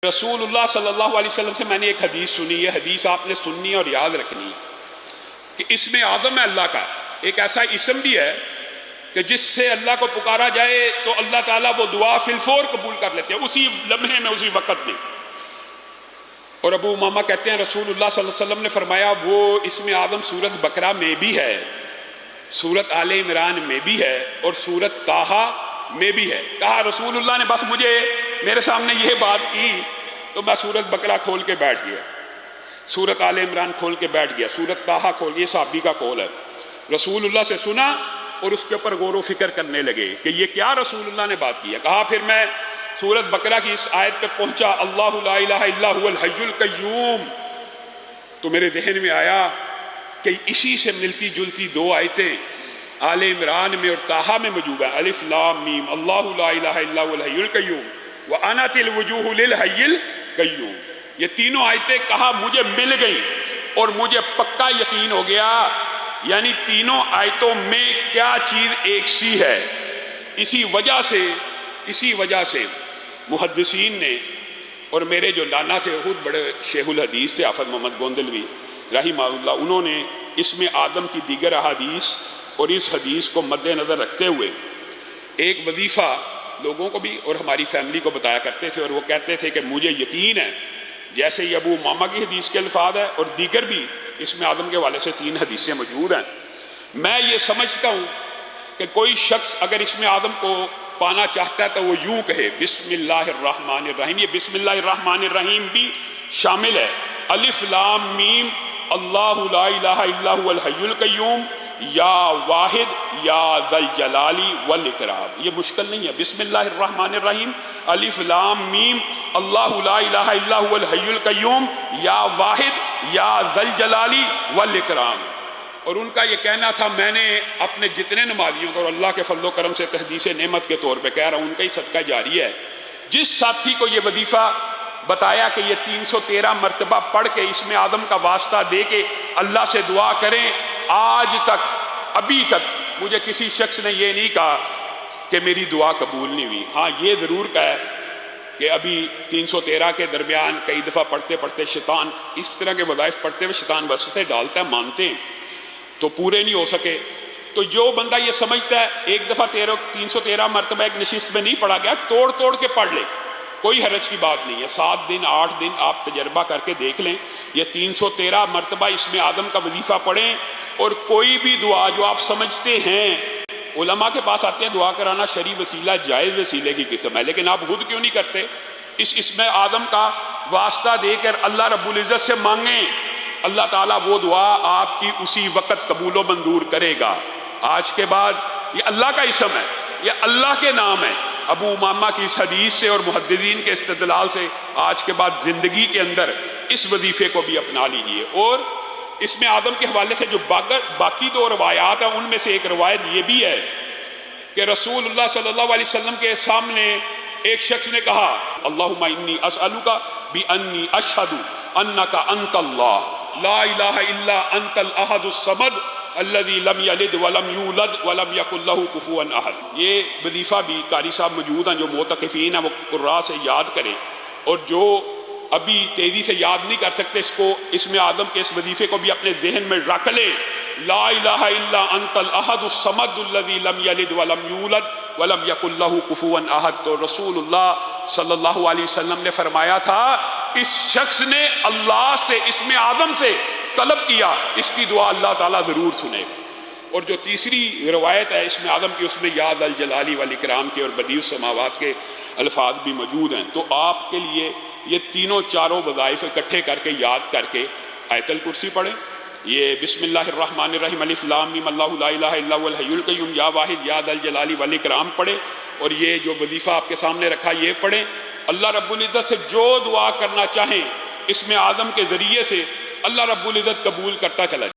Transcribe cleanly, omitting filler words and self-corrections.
رسول اللہ صلی اللہ علیہ وسلم سے میں نے ایک حدیث سنی. یہ حدیث آپ نے سننی اور یاد رکھنی ہے کہ اسم اعظم ہے اللہ کا ایک ایسا اسم بھی ہے کہ جس سے اللہ کو پکارا جائے تو اللہ تعالیٰ وہ دعا فی الفور قبول کر لیتے ہیں، اسی لمحے میں، اسی وقت میں. اور ابو امامہ کہتے ہیں رسول اللہ صلی اللہ علیہ وسلم نے فرمایا وہ اسم اعظم سورت بقرہ میں بھی ہے، سورت آل عمران میں بھی ہے اور سورت طٰہٰ میں بھی ہے. کہا رسول اللہ نے بس مجھے میرے سامنے یہ بات کی تو میں سورت بقرہ کھول کے بیٹھ گیا، سورت آل عمران کھول کے بیٹھ گیا، سورت طٰہٰ کھول کے. یہ صحابی کا قول ہے. رسول اللہ سے سنا اور اس کے اوپر غور و فکر کرنے لگے کہ یہ کیا رسول اللہ نے بات کی ہے. کہا پھر میں سورت بقرہ کی اس آیت پہ پہنچا اللہ لا الہ الا هو الحی القیوم، تو میرے ذہن میں آیا کہ اسی سے ملتی جلتی دو آیتیں آل عمران میں اور طٰہٰ میں موجود ہیں. الف لام میم اللہ لا الہ الا هو الحی القیوم وَأَنَتِ الْوُجُوهُ لِلْحَيِّ الْقَيُّومِ. یہ تینوں آیتیں کہا مجھے مل گئیں اور مجھے پکا یقین ہو گیا، یعنی تینوں آیتوں میں کیا چیز ایک سی ہے. اسی وجہ سے محدثین نے، اور میرے جو نانا تھے خود بڑے شیخ الحدیث تھے حافظ محمد گوندلوی رحمہ اللہ، انہوں نے اسم آدم کی دیگر احادیث اور اس حدیث کو مد نظر رکھتے ہوئے ایک وظیفہ لوگوں کو بھی اور ہماری فیملی کو بتایا کرتے تھے. اور وہ کہتے تھے کہ مجھے یقین ہے، جیسے یہ ابو امامہ کی حدیث کے الفاظ ہے اور دیگر بھی اسم آدم کے حوالے سے 3 حدیثیں موجود ہیں. میں یہ سمجھتا ہوں کہ کوئی شخص اگر اسم آدم کو پانا چاہتا ہے تو وہ یوں کہے بسم اللہ الرحمن الرحیم. یہ بسم اللہ الرحمن الرحیم بھی شامل ہے. الف لام میم اللہ لا الہ الا هو الحی القیوم یا واحد یا ذا الجلال والاکرام. یہ مشکل نہیں ہے. بسم اللہ الرحمن الرحیم الف لام میم اللہ لا الہ الا هو الحی القیوم یا واحد یا ذا الجلال والاکرام. اور ان کا یہ کہنا تھا، میں نے اپنے جتنے نمازیوں کو اور اللہ کے فضل و کرم سے تحدیث نعمت کے طور پہ کہہ رہا ہوں، ان کا ہی صدقہ جاری ہے، جس ساتھی کو یہ وظیفہ بتایا کہ یہ 313 مرتبہ پڑھ کے اسم آدم کا واسطہ دے کے اللہ سے دعا کریں، آج تک ابھی تک مجھے کسی شخص نے یہ نہیں کہا کہ میری دعا قبول نہیں ہوئی. ہاں یہ ضرور کہا کہ ابھی 313 کے درمیان کئی دفعہ پڑھتے پڑھتے شیطان اس طرح کے وظائف پڑھتے ہوئے شیطان وسوسے ڈالتا ہے، مانتے ہیں تو پورے نہیں ہو سکے. تو جو بندہ یہ سمجھتا ہے ایک دفعہ 313 مرتبہ ایک نشست میں نہیں پڑھا گیا، توڑ کے پڑھ لے، کوئی حرج کی بات نہیں ہے. 7 دن 8 دن آپ تجربہ کر کے دیکھ لیں، یہ 313 مرتبہ اسم آدم کا وظیفہ پڑھیں اور کوئی بھی دعا جو آپ سمجھتے ہیں، علماء کے پاس آتے ہیں دعا کرانا شرعی وسیلہ جائز وسیلے کی قسم ہے، لیکن آپ خود کیوں نہیں کرتے؟ اس اسم آدم کا واسطہ دے کر اللہ رب العزت سے مانگیں، اللہ تعالیٰ وہ دعا آپ کی اسی وقت قبول و منظور کرے گا. آج کے بعد یہ اللہ کا اسم ہے، یہ اللہ کے نام ہے. ابو امامہ کی اس حدیث سے اور محدثین کے استدلال سے آج کے بعد زندگی کے اندر اس وظیفے کو بھی اپنا لیجئے. اور اسم آدم کے حوالے سے جو باقی 2 روایات ہیں، ان میں سے ایک روایت یہ بھی ہے کہ رسول اللہ صلی اللہ علیہ وسلم کے سامنے ایک شخص نے کہا اللہم انی اسألک بانی اشہد انک انت اللہ لا الہ الا انت الاحد الصمد الذي لم یلد ولم یولد ولم یکن له کفوا احد. یہ وظیفہ بھی قاری صاحب موجود ہیں جو معتکفین ہیں وہ قراء سے یاد کریں، اور جو ابھی تیزی سے یاد نہیں کر سکتے اس کو اسم آدم کے اس وظیفے کو بھی اپنے ذہن میں رکھ لیں. لا الہ الا انت الاحد الصمد الذي لم یلد ولم یولد ولم یکن له کفوا احد. تو رسول اللہ صلی اللہ علیہ وسلم نے فرمایا تھا اس شخص نے اللہ سے اسم آدم سے طلب کیا، اس کی دعا اللہ تعالیٰ ضرور سنے گا. اور جو تیسری روایت ہے اسم آدم کی، اس میں یا ذا الجلال والاکرام کے اور بدیع السماوات کے الفاظ بھی موجود ہیں. تو آپ کے لیے یہ تینوں چاروں وظائف اکٹھے کر کے یاد کر کے آیت الکرسی پڑھیں، یہ بسم اللہ الرحمن الرحیم الف لام میم اللہ لا الہ الا هو الحی القیوم یا واحد یا ذا الجلال والاکرام پڑھیں، اور یہ جو وظیفہ آپ کے سامنے رکھا یہ پڑھیں. اللہ رب العزت سے جو دعا کرنا چاہیں اسم آدم کے ذریعے سے اللہ رب العزت قبول کرتا چلا جائے.